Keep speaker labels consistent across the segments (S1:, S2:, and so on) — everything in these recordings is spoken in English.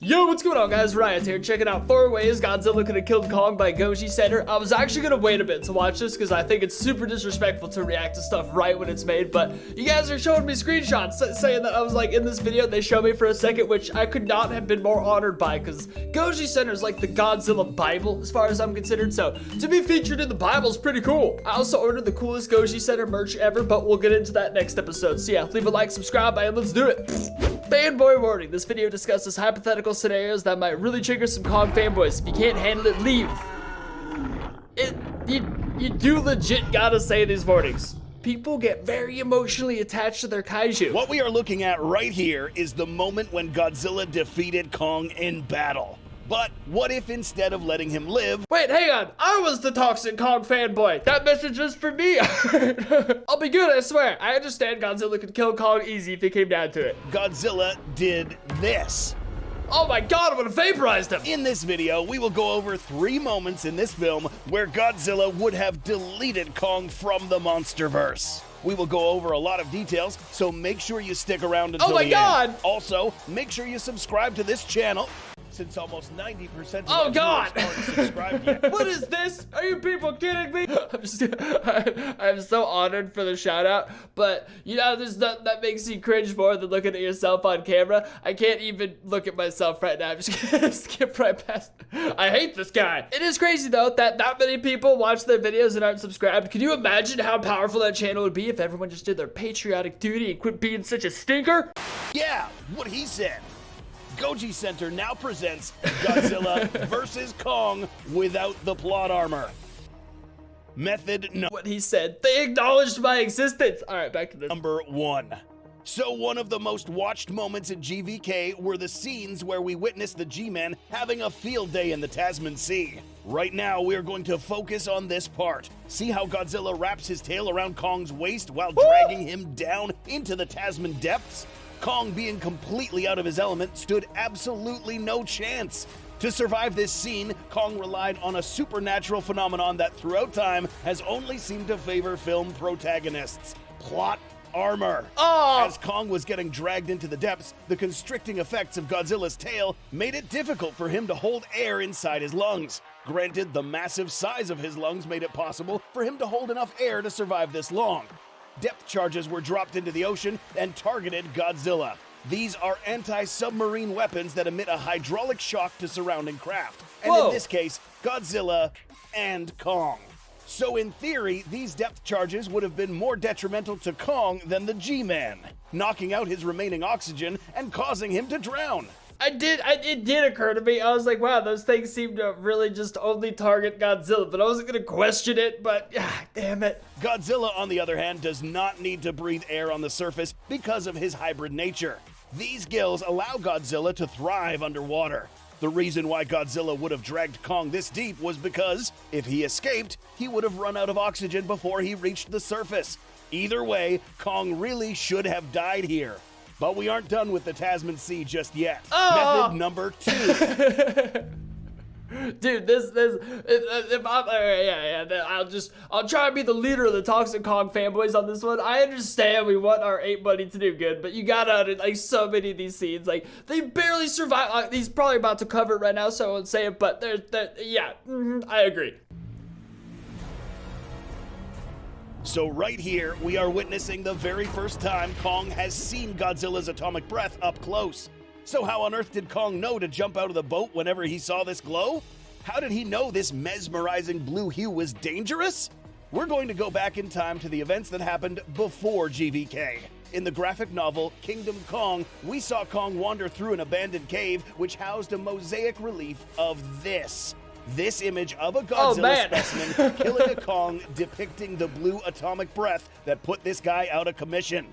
S1: Yo, what's going on, guys? Riot here, checking out 4 ways Godzilla could have killed Kong by Goji Center. I was actually gonna wait a bit to watch this because I think it's super disrespectful to react to stuff right when it's made, but you guys are showing me screenshots saying that I was like in this video. They show me for a second, which I could not have been more honored by because Goji Center is like the Godzilla Bible as far as I'm considered, so to be featured in the Bible is pretty cool. I also ordered the coolest Goji Center merch ever, but we'll get into that next episode. So yeah, leave a like, subscribe, and let's do it. Fanboy warning, this video discusses hypothetical scenarios that might really trigger some Kong fanboys. If you can't handle it, leave. You do legit gotta say these warnings. People get very emotionally attached to their kaiju.
S2: What we are looking at right here is the moment when Godzilla defeated Kong in battle. But what if instead of letting him live...
S1: Wait, hang on. I was the toxic Kong fanboy. That message was for me. I'll be good, I swear. I understand Godzilla could kill Kong easy if it came down to it.
S2: Godzilla did this.
S1: Oh my god, I would have vaporized him.
S2: In this video, we will go over 3 moments in this film where Godzilla would have deleted Kong from the Monsterverse. We will go over a lot of details, so make sure you stick around until the end.
S1: God!
S2: Also, make sure you subscribe to this channel, since almost 90% of
S1: our
S2: viewers aren't subscribed yet.
S1: What is this? Are you people kidding me? I'm so honored for the shout out, but you know, there's nothing that makes you cringe more than looking at yourself on camera. I can't even look at myself right now. I'm just gonna skip right past. I hate this guy. It is crazy though that many people watch their videos and aren't subscribed. Can you imagine how powerful that channel would be if everyone just did their patriotic duty and quit being such a stinker?
S2: Yeah, what he said. Goji Center now presents Godzilla versus Kong without the plot armor. Method no.
S1: What he said. They acknowledged my existence. All right, back to this.
S2: Number 1. So one of the most watched moments in GVK were the scenes where we witnessed the G-Man having a field day in the Tasman Sea. Right now, we are going to focus on this part. See how Godzilla wraps his tail around Kong's waist while dragging him down into the Tasman depths? Kong, being completely out of his element, stood absolutely no chance. To survive this scene, Kong relied on a supernatural phenomenon that throughout time has only seemed to favor film protagonists: plot armor. As Kong was getting dragged into the depths, the constricting effects of Godzilla's tail made it difficult for him to hold air inside his lungs. Granted, the massive size of his lungs made it possible for him to hold enough air to survive this long. Depth charges were dropped into the ocean and targeted Godzilla. These are anti-submarine weapons that emit a hydraulic shock to surrounding craft. And in this case, Godzilla and Kong. So in theory, these depth charges would have been more detrimental to Kong than the G-Man, knocking out his remaining oxygen and causing him to drown.
S1: It did occur to me. I was like, wow, those things seem to really just only target Godzilla, but I wasn't gonna question it, but damn it.
S2: Godzilla, on the other hand, does not need to breathe air on the surface because of his hybrid nature. These gills allow Godzilla to thrive underwater. The reason why Godzilla would have dragged Kong this deep was because, if he escaped, he would have run out of oxygen before he reached the surface. Either way, Kong really should have died here. But we aren't done with the Tasman Sea just yet. Method number 2.
S1: Dude, if I'll try and be the leader of the toxic Kong fanboys on this one. I understand we want our ape buddy to do good, but you gotta, like, so many of these scenes, like, they barely survive. Like, he's probably about to cover it right now, so I won't say it, but I agree.
S2: So right here, we are witnessing the very first time Kong has seen Godzilla's atomic breath up close. So how on earth did Kong know to jump out of the boat whenever he saw this glow? How did he know this mesmerizing blue hue was dangerous? We're going to go back in time to the events that happened before GVK. In the graphic novel Kingdom Kong, we saw Kong wander through an abandoned cave which housed a mosaic relief of this. This image of a Godzilla specimen killing a Kong, depicting the blue atomic breath that put this guy out of commission.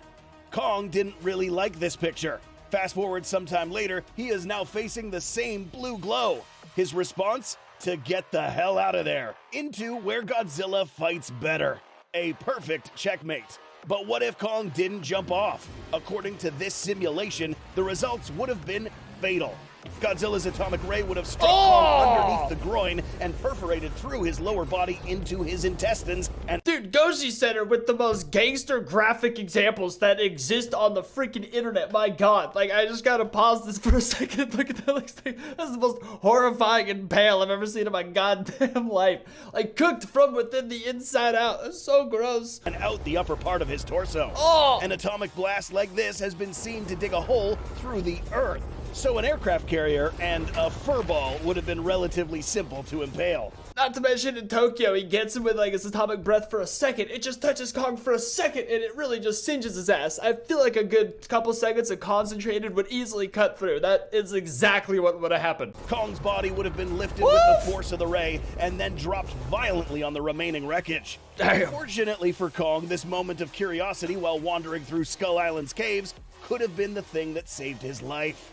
S2: Kong didn't really like this picture. Fast forward sometime later, he is now facing the same blue glow. His response? To get the hell out of there. Into where Godzilla fights better. A perfect checkmate. But what if Kong didn't jump off? According to this simulation, the results would have been fatal. Godzilla's atomic ray would have struck Kong underneath the groin and perforated through his lower body into his intestines and...
S1: Dude, Dude, Goji Center with the most gangster graphic examples that exist on the freaking internet. My god. Like, I just gotta pause this for a second. Look at that. Like, that's the most horrifying impale I've ever seen in my goddamn life. Like, cooked from within the inside out. That's so gross.
S2: And out the upper part of his torso.
S1: Oh!
S2: An atomic blast like this has been seen to dig a hole through the earth. So an aircraft carrier and a furball would have been relatively simple to impale.
S1: Not to mention in Tokyo, he gets him with like his atomic breath for a second. It just touches Kong for a second and it really just singes his ass. I feel like a good couple seconds of concentrated would easily cut through. That is exactly what would have happened.
S2: Kong's body would have been lifted with the force of the ray and then dropped violently on the remaining wreckage.
S1: Damn.
S2: Fortunately for Kong, this moment of curiosity while wandering through Skull Island's caves could have been the thing that saved his life.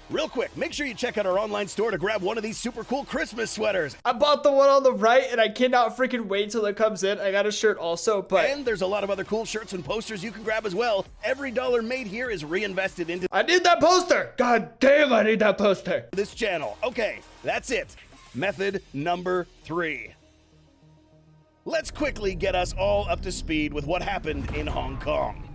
S2: Real quick, make sure you check out our online store to grab one of these super cool Christmas sweaters.
S1: I bought the one on the right and I cannot freaking wait till it comes in. I got a shirt also, but...
S2: And there's a lot of other cool shirts and posters you can grab as well. Every dollar made here is reinvested into
S1: I need that poster! God damn, I need that poster!
S2: this channel. Okay, that's it. Method number 3. Let's quickly get us all up to speed with what happened in Hong Kong.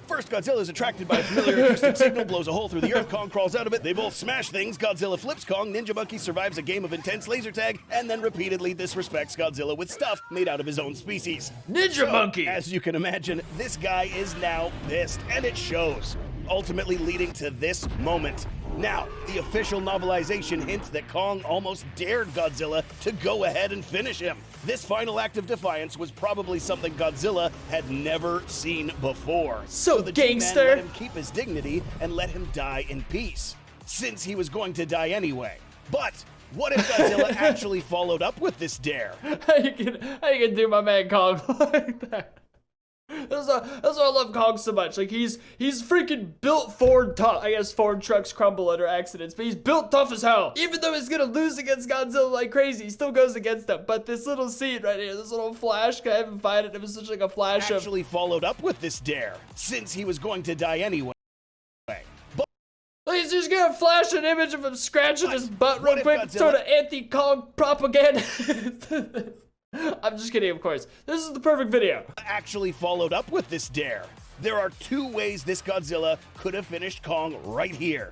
S2: First, Godzilla is attracted by a familiar acoustic signal, blows a hole through the earth, Kong crawls out of it, they both smash things, Godzilla flips Kong, Ninja Monkey survives a game of intense laser tag, and then repeatedly disrespects Godzilla with stuff made out of his own species.
S1: Ninja Monkey!
S2: As you can imagine, this guy is now pissed, and it shows, ultimately leading to this moment. Now, the official novelization hints that Kong almost dared Godzilla to go ahead and finish him. This final act of defiance was probably something Godzilla had never seen before.
S1: So
S2: the
S1: gangster.
S2: G-Man let him keep his dignity and let him die in peace, since he was going to die anyway. But what if Godzilla actually followed up with this dare?
S1: How you can do my man Kong like that? That's why I love Kong so much. Like, he's freaking built Ford tough. I guess Ford trucks crumble under accidents, but he's built tough as hell. Even though he's gonna lose against Godzilla like crazy, he still goes against him. But this little scene right here, this little flash, I haven't find it. It was such like a flash of...
S2: Actually followed up with this dare, since he was going to die anyway. But
S1: He's just gonna flash an image of him scratching his butt real
S2: what if
S1: quick,
S2: Godzilla-
S1: sort of anti-Kong propaganda. I'm just kidding, of course. This is the perfect video.
S2: actually followed up with this dare. There are 2 ways this Godzilla could have finished Kong right here.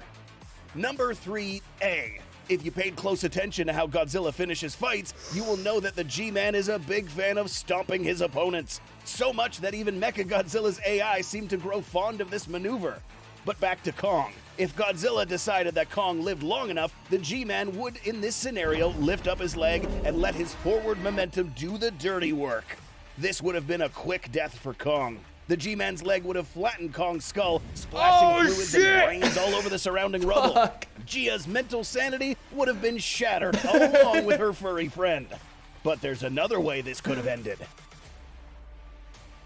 S2: Number 3A. If you paid close attention to how Godzilla finishes fights, you will know that the G-Man is a big fan of stomping his opponents. So much that even Mechagodzilla's AI seemed to grow fond of this maneuver. But back to Kong. If Godzilla decided that Kong lived long enough, the G-Man would, in this scenario, lift up his leg and let his forward momentum do the dirty work. This would have been a quick death for Kong. The G-Man's leg would have flattened Kong's skull, splashing fluids and brains all over the surrounding rubble.
S1: Fuck.
S2: Gia's mental sanity would have been shattered along with her furry friend. But there's another way this could have ended.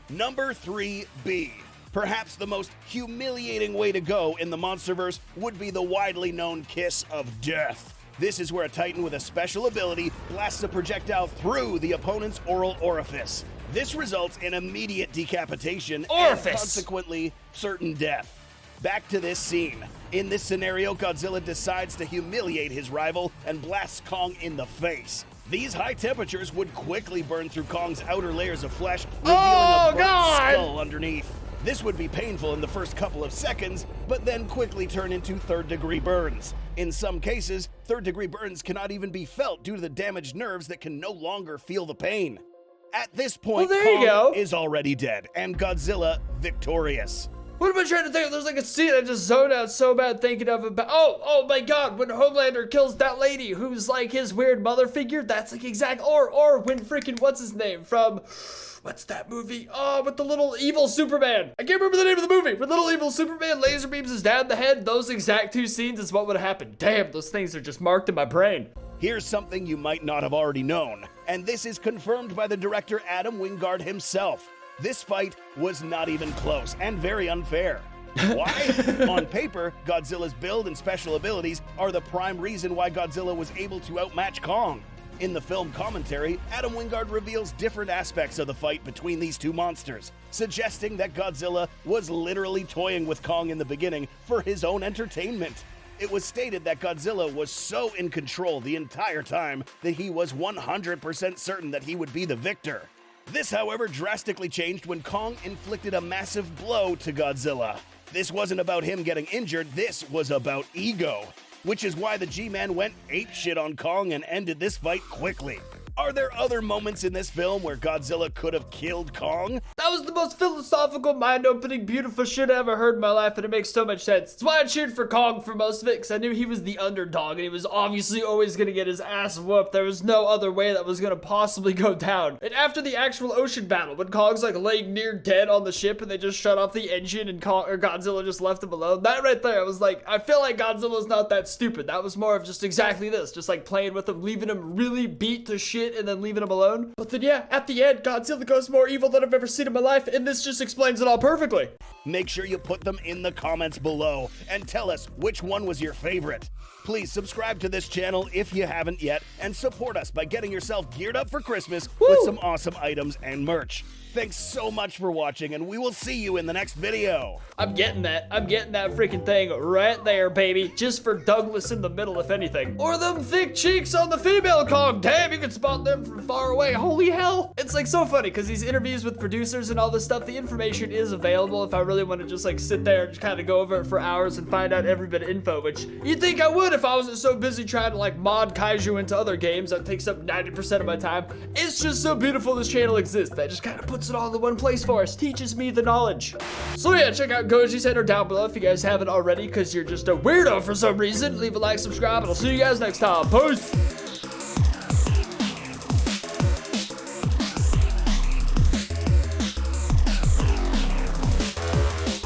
S2: Number 3B. Perhaps the most humiliating way to go in the Monsterverse would be the widely known Kiss of Death. This is where a Titan with a special ability blasts a projectile through the opponent's oral orifice. This results in immediate decapitation and consequently certain death. Back to this scene. In this scenario, Godzilla decides to humiliate his rival and blasts Kong in the face. These high temperatures would quickly burn through Kong's outer layers of flesh, revealing a burnt skull underneath. This would be painful in the first couple of seconds, but then quickly turn into third-degree burns. In some cases, third-degree burns cannot even be felt due to the damaged nerves that can no longer feel the pain. At this point, Kong is already dead, and Godzilla victorious.
S1: What am I trying to think of? There's like a scene I just zoned out so bad thinking of about. Oh my god, when Homelander kills that lady who's like his weird mother figure, that's like exact. Or when freaking, what's his name from... What's that movie? Oh, with the little evil Superman. I can't remember the name of the movie. With little evil Superman laser beams his dad in the head. Those exact 2 scenes is what would have happened. Damn, those things are just marked in my brain.
S2: Here's something you might not have already known, and this is confirmed by the director Adam Wingard himself. This fight was not even close and very unfair. Why? On paper, Godzilla's build and special abilities are the prime reason why Godzilla was able to outmatch Kong. In the film commentary, Adam Wingard reveals different aspects of the fight between these 2 monsters, suggesting that Godzilla was literally toying with Kong in the beginning for his own entertainment. It was stated that Godzilla was so in control the entire time that he was 100% certain that he would be the victor. This, however, drastically changed when Kong inflicted a massive blow to Godzilla. This wasn't about him getting injured, this was about ego, which is why the G-Man went apeshit on Kong and ended this fight quickly. Are there other moments in this film where Godzilla could have killed Kong?
S1: That was the most philosophical, mind-opening, beautiful shit I ever heard in my life, and it makes so much sense. That's why I cheered for Kong for most of it, because I knew he was the underdog, and he was obviously always going to get his ass whooped. There was no other way that was going to possibly go down. And after the actual ocean battle, when Kong's like laying near dead on the ship, and they just shut off the engine, and Godzilla just left him alone, that right there, I was like, I feel like Godzilla's not that stupid. That was more of just exactly this, just like playing with him, leaving him really beat to shit, and then leaving him alone. But then yeah, at the end, Godzilla goes more evil than I've ever seen in my life, and this just explains it all perfectly.
S2: Make sure you put them in the comments below and tell us which one was your favorite. Please subscribe to this channel if you haven't yet, and support us by getting yourself geared up for Christmas with some awesome items and merch. Thanks so much for watching, and we will see you in the next video.
S1: I'm getting that freaking thing right there, baby. Just for Douglas in the middle, if anything. Or them thick cheeks on the female Kong. Damn, you can spot them from far away. Holy hell. It's like so funny, because these interviews with producers and all this stuff, the information is available if I really want to just like sit there and just kind of go over it for hours and find out every bit of info, which you'd think I would if I wasn't so busy trying to like mod kaiju into other games. That takes up 90% of my time. It's just so beautiful this channel exists. That just kind of puts it all in the one place for us, teaches me the knowledge. So yeah, check out Goji's Center down below if you guys haven't already, because you're just a weirdo for some reason. Leave a like, subscribe, and I'll see you guys next time. Peace!